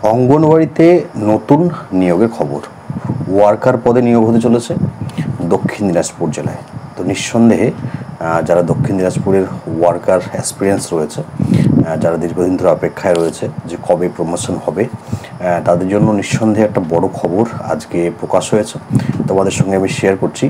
অঙ্গনওয়াড়িতে নতুন নিয়োগের খবর। ওয়ার্কার পদে নিয়োগ হতে চলেছে দক্ষিণ দিনাজপুর জেলায়। তো নিঃসন্দেহে যারা দক্ষিণ দিনাজপুরের ওয়ার্কার অ্যাসপিরিয়েন্স রয়েছে, যারা দীর্ঘদিন ধরে অপেক্ষায় রয়েছে যে কবে প্রমোশন হবে, তাদের জন্য নিঃসন্দেহে একটা বড় খবর আজকে প্রকাশ হয়েছে। তোমাদের সঙ্গে আমি শেয়ার করছি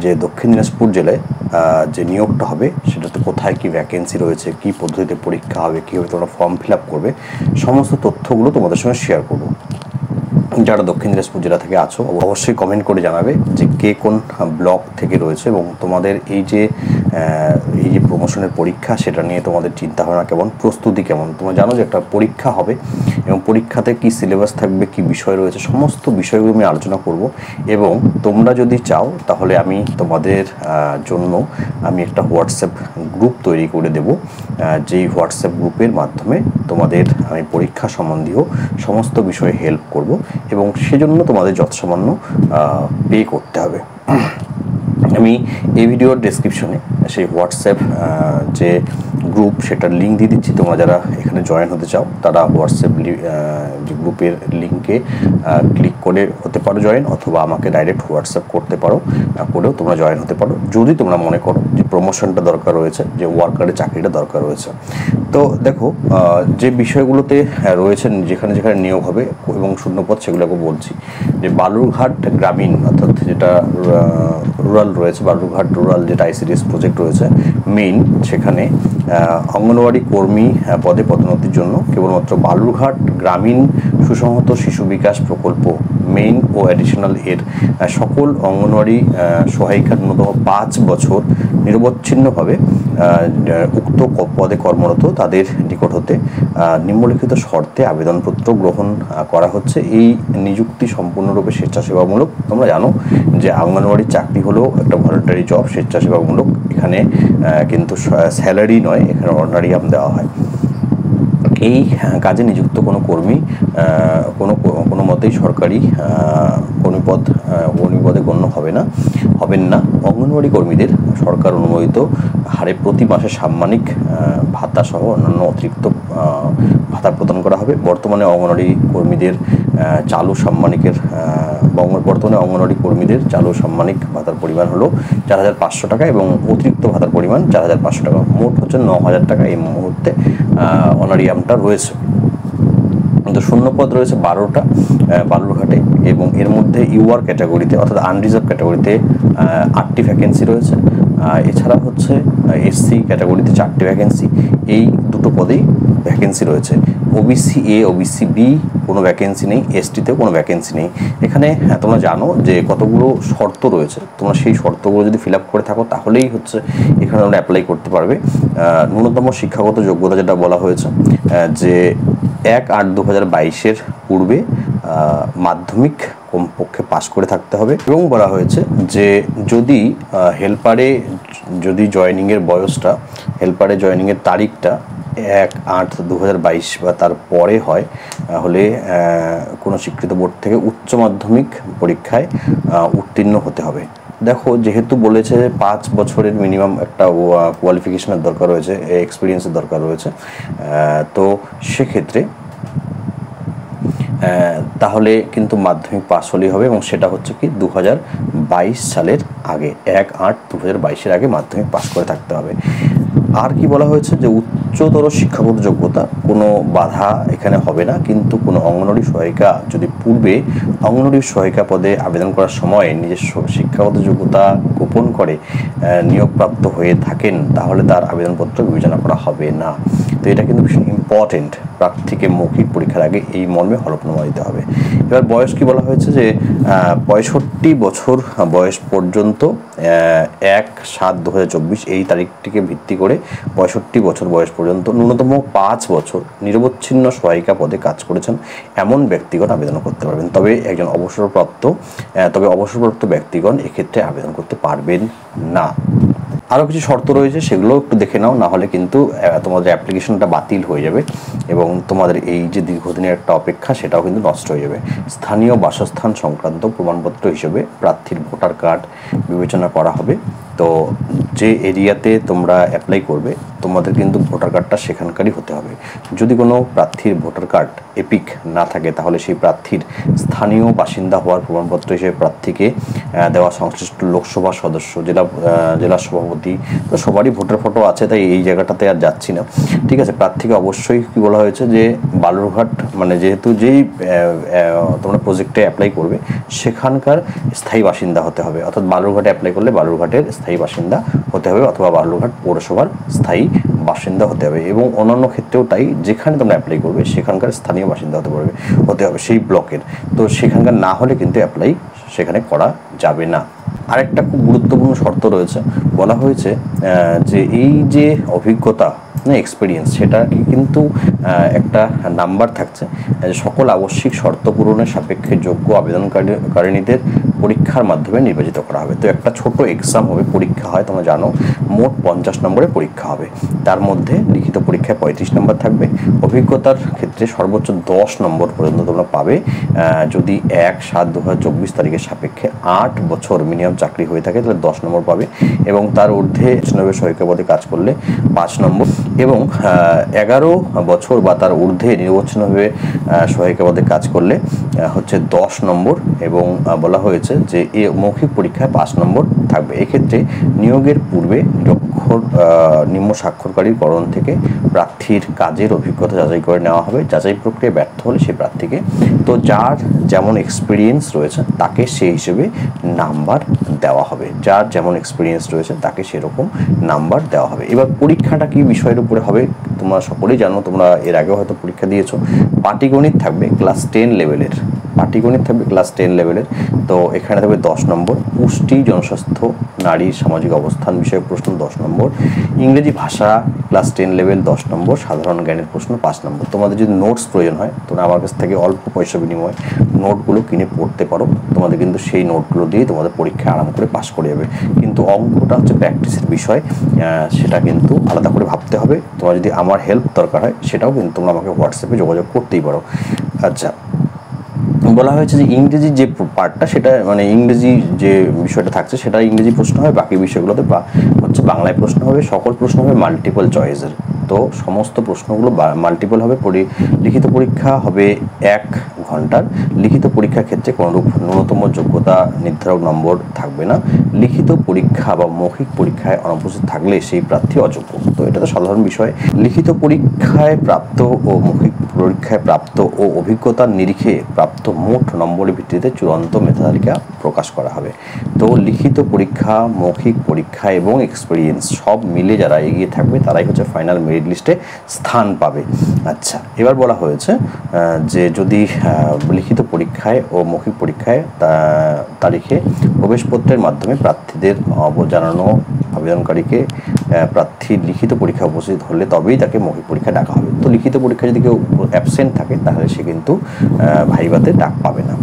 যে দক্ষিণ দিনাজপুর জেলায় যে নিয়োগটা হবে সেটাতে কোথায় কী ভ্যাকেন্সি রয়েছে, কী পদ্ধতিতে পরীক্ষা হবে, কীভাবে তোমরা ফর্ম ফিল আপ করবে, সমস্ত তথ্যগুলো তোমাদের সঙ্গে শেয়ার করবো। যারা দক্ষিণ দিনাজপুর জেলা থেকে আছো অবশ্যই কমেন্ট করে জানাবে যে কে কোন ব্লক থেকে রয়েছে এবং তোমাদের এই যে প্রমোশনের পরীক্ষা সেটা নিয়ে তোমাদের চিন্তাভাবনা কেমন, প্রস্তুতি কেমন। তোমরা জানো যে একটা পরীক্ষা হবে এবং পরীক্ষাতে কী সিলেবাস থাকবে, কী বিষয় রয়েছে, সমস্ত বিষয়গুলো আমি আলোচনা করব। এবং তোমরা যদি চাও তাহলে আমি তোমাদের জন্য একটা হোয়াটসঅ্যাপ গ্রুপ তৈরি করে দেব, যেই হোয়াটসঅ্যাপ গ্রুপের মাধ্যমে তোমাদের আমি পরীক্ষা সম্বন্ধীয় সমস্ত বিষয়ে হেল্প করব এবং সেজন্য তোমাদের যৎসামান্য পে করতে হবে। আমি এই ভিডিওর ডেসক্রিপশনে সেই হোয়াটসঅ্যাপ যে গ্রুপ সেটার লিঙ্ক দিয়ে দিচ্ছি। তোমরা যারা এখানে জয়েন হতে চাও তারা হোয়াটসঅ্যাপ যে গ্রুপের লিঙ্কে ক্লিক করে হতে পারো জয়েন, অথবা আমাকে ডাইরেক্ট হোয়াটসঅ্যাপ করতে পারো, করেও তোমরা জয়েন হতে পারো যদি তোমরা মনে করো যে প্রমোশনটা দরকার রয়েছে, যে ওয়ার্কারের চাকরিটা দরকার রয়েছে। তো দেখো, যে বিষয়গুলোতে রয়েছেন যেখানে যেখানে নিয়োগ হবে এবং শূন্যপদ সেগুলোকে বলছি। যে বালুরঘাট গ্রামীণ অর্থাৎ যেটা রুরাল রয়েছে, বালুরঘাট রুরাল যেটা আইসিডিএস প্রজেক্ট রয়েছে মেইন, সেখানে অঙ্গনওয়াড়ি কর্মী পদে পদোন্নতির জন্য কেবলমাত্র বালুরঘাট গ্রামীণ সুসংহত শিশু বিকাশ প্রকল্প মেইন ও অ্যাডিশনাল এর সকল অঙ্গনওয়াড়ি সহায়িকার ন্যূনতম 5 বছর নিরবচ্ছিন্নভাবে উক্ত পদে কর্মরত তাদের নিকট হতে নিম্নলিখিত শর্তে আবেদনপত্র গ্রহণ করা হচ্ছে। এই নিযুক্তি সম্পূর্ণরূপে স্বেচ্ছাসেবামূলক। তোমরা জানো যে অঙ্গনওয়াড়ির চাকরি হলো একটা ভলান্টারি জব, স্বেচ্ছাসেবামূলক। এখানে কিন্তু স্যালারি নয়, এখানে অনারিয়াম দেওয়া হয়। এই কাজে নিযুক্ত কোনো কর্মী কোনো মতেই সরকারি কর্মীপদে গণ্য হবেন না। অঙ্গনওয়াড়ি কর্মীদের সরকার অনুমোদিত হারে প্রতি মাসে সাম্মানিক ভাতা সহ অন্যান্য অতিরিক্ত ভাতা প্রদান করা হবে। বর্তমানে অঙ্গনওয়াড়ি কর্মীদের চালু সাম্মানিক ভাতার পরিমাণ হলো 4,500 টাকা এবং অতিরিক্ত ভাতার পরিমাণ 4,500 টাকা। মোট হচ্ছে 9,000 টাকা এই মুহূর্তে অনারিয়ামটা রয়েছে। তো শূন্যপদ রয়েছে 12টা বালুরঘাটে এবং এর মধ্যে ইউআর ক্যাটাগরিতে অর্থাৎ আনরিজার্ভ ক্যাটাগরিতে 8টি ভ্যাকেন্সি রয়েছে। এছাড়া হচ্ছে এসসি ক্যাটাগরিতে 4টি ভ্যাকেন্সি। এই দুটো পদেই ভ্যাকেন্সি রয়েছে। ওবিসি এ, ওবিসি বি কোনো ভ্যাকেন্সি নেই, এসটিতেও কোনো ভ্যাকেন্সি নেই। এখানে তোমরা জানো যে কতগুলো শর্ত রয়েছে, তোমরা সেই শর্তগুলো যদি ফিল আপ করে থাকো তাহলেই হচ্ছে এখানে তোমরা অ্যাপ্লাই করতে পারবে। ন্যূনতম শিক্ষাগত যোগ্যতা যেটা বলা হয়েছে যে 1/8/2022 পূর্বে মাধ্যমিক কমপক্ষে পাশ করে থাকতে হবে এবং বলা হয়েছে যে যদি জয়েনিংয়ের বয়সটা, জয়েনিংয়ের তারিখটা 1/8/2022 বা তার পরে হয়, তাহলে কোনো স্বীকৃত বোর্ড থেকে উচ্চ মাধ্যমিক পরীক্ষায় উত্তীর্ণ হতে হবে। দেখো, যেহেতু বলেছে 5 বছরের মিনিমাম একটা কোয়ালিফিকেশনের দরকার রয়েছে, এক্সপিরিয়েন্সের দরকার রয়েছে, তো সেক্ষেত্রে তাহলে কিন্তু মাধ্যমিক পাস হলেই হবে এবং সেটা হচ্ছে কি 2022 সালের আগে, 1/8/2022 আগে মাধ্যমিক পাস করে থাকতে হবে। আর কি বলা হয়েছে যে উচ্চতর শিক্ষাগত যোগ্যতা কোনো বাধা এখানে হবে না, কিন্তু কোনো অঙ্গনওয়াড়ি সহায়িকা যদি পূর্বে অঙ্গনওয়াড়ি সহায়িকা পদে আবেদন করার সময় নিজস্ব শিক্ষাগত যোগ্যতা গোপন করে নিয়োগপ্রাপ্ত হয়ে থাকেন তাহলে তার আবেদনপত্র বিবেচনা করা হবে না। তো এটা কিন্তু ভীষণ ইম্পর্টেন্ট, প্রার্থীকে মৌখিক পরীক্ষার আগে এই মর্মে হলফনামা দিতে হবে। এবার বয়স কি বলা হয়েছে যে 65 বছর বয়স পর্যন্ত 1/7/2024 এই তারিখটিকে ভিত্তি করে 65 বছর বয়স পর্যন্ত ন্যূনতম 5 বছর নিরবচ্ছিন্ন সহায়িকা পদে কাজ করেছেন এমন ব্যক্তিগণ আবেদন করতে পারবেন। তবে অবসরপ্রাপ্ত ব্যক্তিগণ এক্ষেত্রে আবেদন করতে পারবেন না। আরও কিছু শর্ত রয়েছে, সেগুলো একটু দেখে নাও, না হলে কিন্তু তোমাদের অ্যাপ্লিকেশনটা বাতিল হয়ে যাবে এবং তোমাদের এই যে দীর্ঘদিনের একটা অপেক্ষা সেটাও কিন্তু নষ্ট হয়ে যাবে। স্থানীয় বাসস্থান সংক্রান্ত প্রমাণপত্র হিসেবে প্রার্থীর ভোটার কার্ড, বিবেচনা করা হবে। তো যে এরিয়াতে তোমরা অ্যাপ্লাই করবে তোমাদের কিন্তু ভোটার কার্ডটা সেখানকারই হতে হবে। যদি কোনো প্রার্থীর ভোটার কার্ড এপিক না থাকে তাহলে সেই প্রার্থীর স্থানীয় বাসিন্দা হওয়ার প্রমাণপত্র হিসেবে প্রার্থীকে দেওয়া সংশ্লিষ্ট লোকসভা সদস্য, জেলা সভাপতি, তো সবারই ভোটার ফটো আছে, তাই এই জায়গাটাতে আর যাচ্ছি না। ঠিক আছে, প্রার্থীকে অবশ্যই কি বলা হয়েছে যে বালুরঘাট, মানে যেহেতু যেই তোমরা প্রজেক্টে অ্যাপ্লাই করবে সেখানকার স্থায়ী বাসিন্দা হতে হবে, অর্থাৎ বালুরঘাটে অ্যাপ্লাই করলে বালুরঘাটের স্থায়ী বাসিন্দা হতে হবে অথবা বালুরঘাট পৌরসভার স্থায়ী বাসিন্দা হতে হবে। এবং অন্যান্য ক্ষেত্রেও তাই, যেখানে তোমরা অ্যাপ্লাই করবে সেখানকার স্থানীয় বাসিন্দা হতে হবে সেই ব্লকের। তো সেখানকার না হলে কিন্তু অ্যাপ্লাই সেখানে করা যাবে না। আরেকটা খুব গুরুত্বপূর্ণ শর্ত রয়েছে, বলা হয়েছে যে এই যে অভিজ্ঞতা, এক্সপিরিয়েন্স, সেটা কিন্তু একটা নাম্বার থাকছে, সকল আবশ্যিক শর্ত পূরণের সাপেক্ষে যোগ্য আবেদনকারিণীদের পরীক্ষার মাধ্যমে নির্বাচিত করা হবে। তো একটা ছোট এক্সাম হবে, পরীক্ষা হয়, তোমরা জানো, মোট 50 নম্বরের পরীক্ষা হবে। তার মধ্যে লিখিত পরীক্ষায় 35 নম্বর থাকবে। অভিজ্ঞতার ক্ষেত্রে সর্বোচ্চ 10 নম্বর পর্যন্ত তোমরা পাবে যদি 1/7/2024 তারিখের সাপেক্ষে 8 বছর মিনিমাম চাকরি হয়ে থাকে তাহলে 10 নম্বর পাবে, এবং তার ঊর্ধ্বে সহায়িকা পদে কাজ করলে 5 নম্বর, এবং 11 বছর বা তার ঊর্ধ্বে নিরবচ্ছিন্নভাবে সহায়িকা পদে কাজ করলে হচ্ছে 10 নম্বর, এবং বলা হয়েছে যে এ মৌখিক পরীক্ষায় 5 নম্বর থাকবে। এক্ষেত্রে নিয়োগের পূর্বে নিম্ন স্বাক্ষরকারীর করণ থেকে প্রার্থীর কাজের অভিজ্ঞতা যাচাই করে নেওয়া হবে। যাচাই প্রক্রিয়া ব্যর্থ হলে সেই প্রার্থীকে, তো যার যেমন এক্সপিরিয়েন্স রয়েছে তাকে সেই হিসেবে নাম্বার দেওয়া হবে, যার যেমন এক্সপিরিয়েন্স রয়েছে তাকে সেরকম নাম্বার দেওয়া হবে। এবার পরীক্ষাটা কি বিষয়ের উপরে হবে তোমরা সকলেই জানো, তোমরা এর আগেও হয়তো পরীক্ষা দিয়েছো। পাটিগণিত থাকবে ক্লাস 10 লেভেলের, তো এখানে থাকবে 10 নম্বর। পুষ্টি, জনস্বাস্থ্য, নারী সামাজিক অবস্থান বিষয়ক প্রশ্ন 10 নম্বর। ইংরেজি ভাষা ক্লাস 10 লেভেল 10 নম্বর। সাধারণ জ্ঞানের প্রশ্ন 5 নম্বর। তোমাদের যদি নোটস প্রয়োজন হয় তোমরা আমার কাছ থেকে অল্প পয়সা বিনিময়ে নোটগুলো কিনে পড়তে পারো, তোমাদের কিন্তু সেই নোটগুলো দিয়ে তোমাদের পরীক্ষা আরাম করে পাশ করে যাবে। কিন্তু অঙ্কটা হচ্ছে প্র্যাকটিসের বিষয়, সেটা কিন্তু আলাদা করে ভাবতে হবে। তোমার যদি আমার হেল্প দরকার হয় সেটাও কিন্তু তোমরা আমাকে হোয়াটসঅ্যাপে যোগাযোগ করতেই পারো। আচ্ছা, বলা হয়েছে যে ইংরেজি যে পার্টটা, সেটা মানে ইংরেজি যে বিষয়টা থাকছে সেটা ইংরেজি প্রশ্ন হবে, বাকি বিষয়গুলোতে হচ্ছে বাংলায় প্রশ্ন হবে। সকল প্রশ্ন হবে মাল্টিপল চয়েসের, তো সমস্ত প্রশ্নগুলো মাল্টিপল হবে। লিখিত পরীক্ষা হবে 1 ঘন্টার। লিখিত পরীক্ষার ক্ষেত্রে কোনোরূপ ন্যূনতম যোগ্যতা নির্ধারক নম্বর থাকবে না। লিখিত পরীক্ষা বা মৌখিক পরীক্ষায় অনুপস্থিত থাকলে সেই প্রার্থী অযোগ্য। তো এটা তো সাধারণ বিষয়। লিখিত পরীক্ষায় প্রাপ্ত ও মৌখিক পরীক্ষায় প্রাপ্ত ও অভিজ্ঞতার নিরিখে প্রাপ্ত মোট নম্বরের ভিত্তিতে চূড়ান্ত মেধা তালিকা প্রকাশ করা হবে। তো লিখিত পরীক্ষা, মৌখিক পরীক্ষা এবং এক্সপিরিয়েন্স সব মিলে যারা এগিয়ে থাকবে তারাই হচ্ছে ফাইনাল মেরিট লিস্টে স্থান পাবে। আচ্ছা, এবার বলা হয়েছে যে যদি লিখিত পরীক্ষায় ও মৌখিক পরীক্ষায় তারিখে প্রবেশপত্রের মাধ্যমে প্রার্থীদের জানানো আবেদনকারীকে প্রার্থীর লিখিত পরীক্ষা উপস্থিত হলে তবেই তাকে মৌখিক পরীক্ষা ডাকা হবে। তো লিখিত পরীক্ষা যদি কেউ অ্যাবসেন্ট থাকে তাহলে সে কিন্তু ভাইভাতে ডাক পাবে না।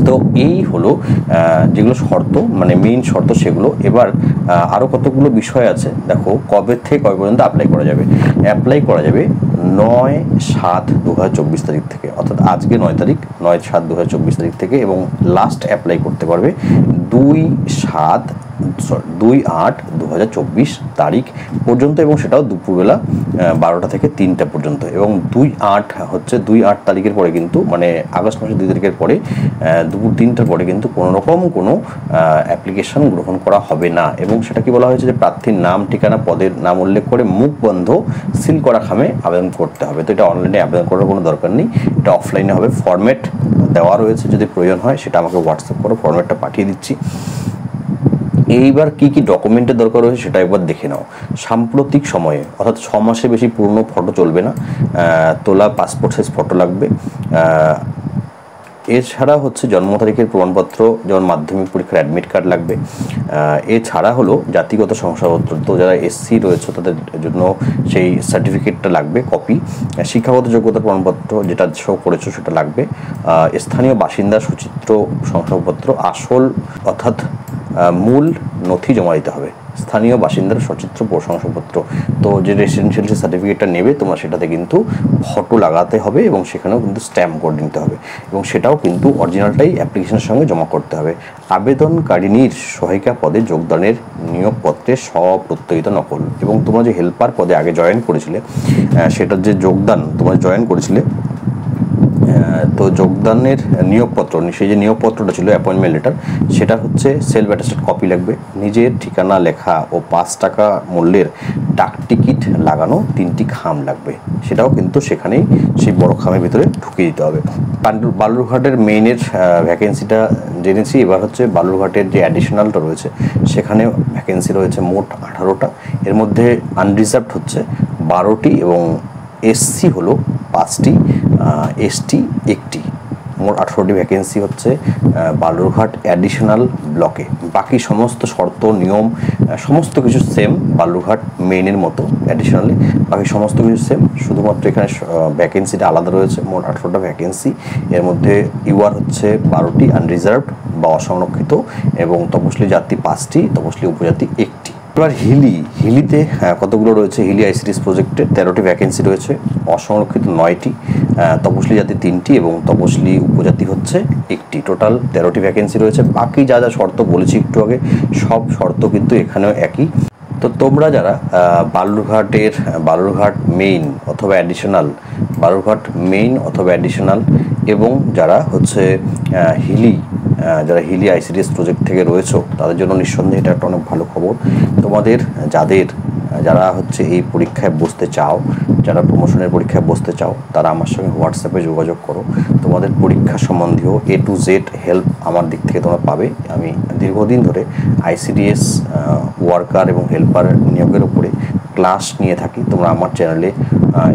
তো এই হলো যেগুলো শর্ত, মানে মেইন শর্ত সেগুলো। এবার আরও কতগুলো বিষয় আছে, দেখো কবে থেকে কবে পর্যন্ত অ্যাপ্লাই করা যাবে। 9/7/2024 তারিখ থেকে, অর্থাৎ আজকে 9 তারিখ, 9/7/2024 তারিখ থেকে, এবং লাস্ট অ্যাপ্লাই করতে পারবে 2/8/2024 তারিখ পর্যন্ত, এবং সেটাও দুপুরবেলা 12টা থেকে 3টা পর্যন্ত। এবং 2/8 তারিখের পরে কিন্তু, মানে আগস্ট মাসের 2 তারিখের পরে দুপুর 3টার পরে কিন্তু কোনো অ্যাপ্লিকেশন গ্রহণ করা হবে না। এবং সেটা কি বলা হয়েছে যে প্রার্থীর নাম, ঠিকানা, পদের নাম উল্লেখ করে মুখ বন্ধ সিল করা খামে আবেদন করতে হবে। তো এটা অনলাইনে আবেদন করার কোনো দরকার নেই, এটা অফলাইনে হবে। ফরম্যাট দেওয়া রয়েছে, যদি প্রয়োজন হয় সেটা আমাকে হোয়াটসঅ্যাপ করো, ফরম্যাটটা পাঠিয়ে দিচ্ছি। এইবার কি কি ডকুমেন্টের দরকার রয়েছে সেটা একবার দেখে নাও। সাম্প্রতিক সময়ে, অর্থাৎ 6 মাসের বেশি পুরনো ফটো চলবে না, তোলা পাসপোর্ট সাইজ ফটো লাগবে। এছাড়া হচ্ছে জন্ম তারিখের প্রমাণপত্র, যেমন মাধ্যমিক পরীক্ষার অ্যাডমিট কার্ড লাগবে। এছাড়া হলো জাতিগত শংসাপত্র, তো যারা এসসি রয়েছে তাদের জন্য সেই সার্টিফিকেটটা লাগবে কপি। শিক্ষাগত যোগ্যতা প্রমাণপত্র যেটা শো করেছো সেটা লাগবে। স্থানীয় বাসিন্দা সচিত্র শংসাপত্র আসল, অর্থাৎ মূল নথি জমা দিতে হবে, স্থানীয় বাসিন্দার সচিত্র শংসাপত্র। তো যে রেসিডেন্সিয়াল সার্টিফিকেটটা নেবে তোমরা সেটাতে কিন্তু ফটো লাগাতে হবে এবং সেখানেও কিন্তু স্ট্যাম্প করে নিতে হবে, এবং সেটাও কিন্তু অরিজিনালটাই অ্যাপ্লিকেশনের সঙ্গে জমা করতে হবে। আবেদনকারিনীর সহায়িকা পদে যোগদানের নিয়োগপত্রের স্বপ্রত্যয়িত নকল, এবং তোমরা যে হেল্পার পদে আগে জয়েন করেছিলে সেটার যে যোগদান তোমরা জয়েন করেছিলে, তো যোগদানের নিয়োগপত্র, সেই যে নিয়োগপত্রটা ছিল অ্যাপয়েন্টমেন্ট লেটার, সেটা হচ্ছে সেলফ অ্যাটেস্টেড কপি লাগবে, নিজের ঠিকানা লেখা ও 5 টাকা মূল্যের ডাক টিকিট লাগানো 3টি খাম লাগবে, সেটাও কিন্তু সেখানেই সেই বড় খামের ভিতরে ঢুকিয়ে দিতে হবে। বালুরঘাটের মেইনের ভ্যাকেন্সিটা জেনেছি, এবার হচ্ছে বালুরঘাটের যে অ্যাডিশনালটা রয়েছে সেখানে ভ্যাকেন্সি রয়েছে মোট 18টা, এর মধ্যে আনরিজার্ভড হচ্ছে 12টি এবং এসসি হলো 5টি, এসটি 1টি, মোট 18টি ভ্যাকেন্সি হচ্ছে বালুরঘাট অ্যাডিশনাল ব্লকে। বাকি সমস্ত শর্ত নিয়ম সমস্ত কিছু সেম বালুরঘাট মেইনের মতো অ্যাডিশনালে, বাকি সমস্ত কিছু সেম, শুধুমাত্র এখানে ভ্যাকেন্সিটা আলাদা রয়েছে। মোট 18টা ভ্যাকেন্সি, এর মধ্যে ইউআর হচ্ছে 12টি, আনরিজার্ভড বা অসংরক্ষিত, এবং তপশিলি জাতি 5টি, তপশিলি উপজাতি 1টি। এবার হিলিতে কতগুলো রয়েছে, হিলি আইসিডিএস প্রজেক্টে 13টি ভ্যাকেন্সি রয়েছে, অসংরক্ষিত 9টি, তপশিলি জাতি 3টি এবং তপশিলি উপজাতি হচ্ছে 1টি, টোটাল 13টি ভ্যাকেন্সি রয়েছে। বাকি যা যা শর্ত বলেছি একটু আগে, সব শর্ত কিন্তু এখানেও একই। তো তোমরা যারা বালুরঘাট মেইন অথবা অ্যাডিশনাল, বালুরঘাট মেইন অথবা অ্যাডিশনাল, এবং যারা হচ্ছে হিলি আইসিডিএস প্রজেক্ট থেকে রয়েছে তাদের জন্য নিঃসন্দেহে এটা একটা অনেক ভালো খবর। তোমাদের যারা হচ্ছে এই পরীক্ষায় বসতে চাও, যারা প্রমোশনের পরীক্ষায় বসতে চাও, তারা আমার সঙ্গে হোয়াটসঅ্যাপে যোগাযোগ করো। তোমাদের পরীক্ষা সম্বন্ধীয় A to Z হেল্প আমার দিক থেকে তোমরা পাবে। আমি দীর্ঘদিন ধরে আইসিডিএস ওয়ার্কার এবং হেল্পার নিয়োগের উপরে ক্লাস নিয়ে থাকি। তোমরা আমার চ্যানেলে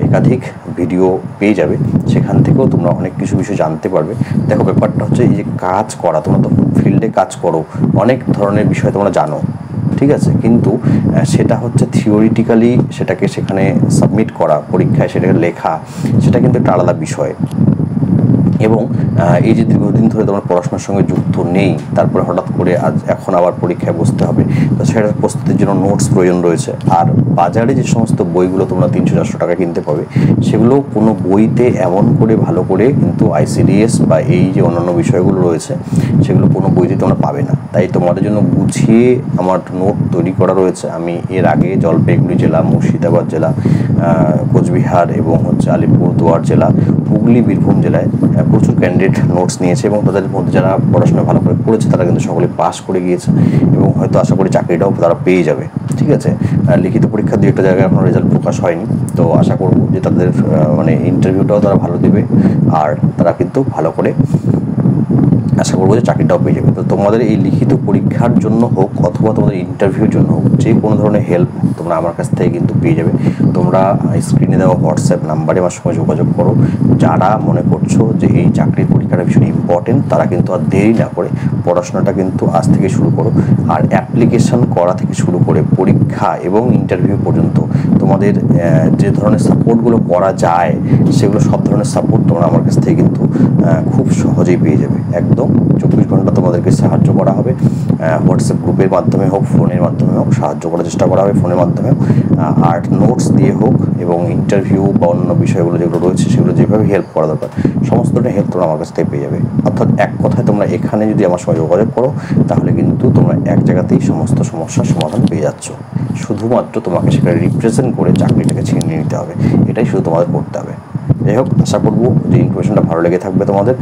একাধিক ভিডিও পেয়ে যাবে, সেখান থেকেও তোমরা অনেক কিছু বিষয় জানতে পারবে। দেখো, ব্যাপারটা হচ্ছে এই যে কাজ করা, তোমরা তো ফিল্ডে কাজ করো, অনেক ধরনের বিষয় তোমরা জানো, ঠিক আছে, কিন্তু সেটা হচ্ছে থিওরিটিক্যালি সেটাকে সেখানে সাবমিট করা, পরীক্ষায় সেটাকে লেখা, সেটা কিন্তু একটা আলাদা বিষয়। এবং এই যে দীর্ঘদিন ধরে তোমার পড়াশোনার সঙ্গে যুক্ত নেই, তারপরে হঠাৎ করে এখন আবার পরীক্ষায় বসতে হবে, তো সেটার প্রস্তুতির জন্য নোটস প্রয়োজন রয়েছে। আর বাজারে যে সমস্ত বইগুলো তোমরা 300-400 টাকা কিনতে পাবে, সেগুলো কোনো বইতে এমন করে ভালো করে কিন্তু আইসিডিএস বা এই যে অন্যান্য বিষয়গুলো রয়েছে সেগুলো কোনো বইতে তোমরা পাবে না। তাই তোমাদের জন্য গুছিয়ে আমার নোট তৈরি করা রয়েছে। আমি এর আগে জলপাইগুড়ি জেলা, মুর্শিদাবাদ জেলা, কোচবিহার এবং হচ্ছে আলিপুরদুয়ার জেলা, হুগলি, বীরভূম জেলায় প্রচুর ক্যান্ডিডেট নোটস নিয়েছে, এবং তাদের মধ্যে যারা পড়াশোনা ভালো করে করেছে তারা কিন্তু সকলে পাস করে গিয়েছে, এবং হয়তো আশা করি চাকরিটাও তারা পেয়ে যাবে। ঠিক আছে, লিখিত পরীক্ষা দিয়ে একটা জায়গায় এখনও রেজাল্ট প্রকাশ হয়নি, তো আশা করব যে তাদের মানে ইন্টারভিউটাও তারা ভালো দেবে, আর তারা কিন্তু ভালো করে আশা করবো যে চাকরিটাও পেয়ে যাবে। তো তোমাদের এই লিখিত পরীক্ষার জন্য হোক অথবা তোমাদের ইন্টারভিউর জন্য হোক, যে কোনো ধরনের হেল্প তোমরা আমার কাছ থেকে কিন্তু পেয়ে যাবে। তোমরা স্ক্রিনে দেওয়া হোয়াটসঅ্যাপ নাম্বারে আমার সঙ্গে যোগাযোগ করো। যারা মনে করছো যে এই চাকরির পরীক্ষাটা ভীষণ ইম্পর্টেন্ট, তারা কিন্তু আর দেরি না করে পড়াশোনাটা কিন্তু আজ থেকে শুরু করো। আর অ্যাপ্লিকেশন করা থেকে শুরু করে পরীক্ষা এবং ইন্টারভিউ পর্যন্ত তোমাদের যে ধরনের সাপোর্টগুলো করা যায়, সেগুলো সব ধরনের সাপোর্ট তোমরা আমার কাছ থেকে কিন্তু খুব সহজেই পেয়ে যাবে। একদম 24 ঘন্টা তোমাদেরকে সাহায্য করা হবে, হোয়াটসঅ্যাপ গ্রুপের মাধ্যমে হোক, ফোনের মাধ্যমে হোক, সাহায্য করার চেষ্টা করা হবে ফোনের মাধ্যমে, আর নোটস দিয়ে হোক, এবং ইন্টারভিউ বা অন্য বিষয়গুলো যেগুলো রয়েছে সেগুলো যেভাবে হেল্প করা দরকার সমস্ত ধরনের হেল্প তোমরা আমার কাছ থেকে পেয়ে যাবে। অর্থাৎ এক কথায় তোমরা এখানে যদি আমার সঙ্গে যোগাযোগ করো, তাহলে কিন্তু তোমরা এক জায়গাতেই সমস্ত সমস্যার সমাধান পেয়ে যাচ্ছ। শুধুমাত্র তোমাকে সেখানে রিপ্রেজেন্ট করে চাকরিটাকে ছিনিয়ে নিতে হবে, এটাই শুধু তোমাদের করতে হবে। যাই হোক, আশা করবো যে ইনফরমেশনটা ভালো লেগে থাকবে তোমাদের।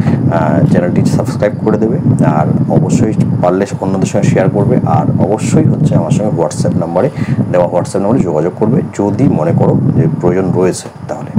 চ্যানেলটি সাবস্ক্রাইব করে দেবে, আর অবশ্যই পারলে অন্যদের সঙ্গে শেয়ার করবে, আর অবশ্যই হচ্ছে আমার সঙ্গে হোয়াটসঅ্যাপ নাম্বারে যোগাযোগ করবে যদি মনে করো যে প্রয়োজন রয়েছে তাহলে।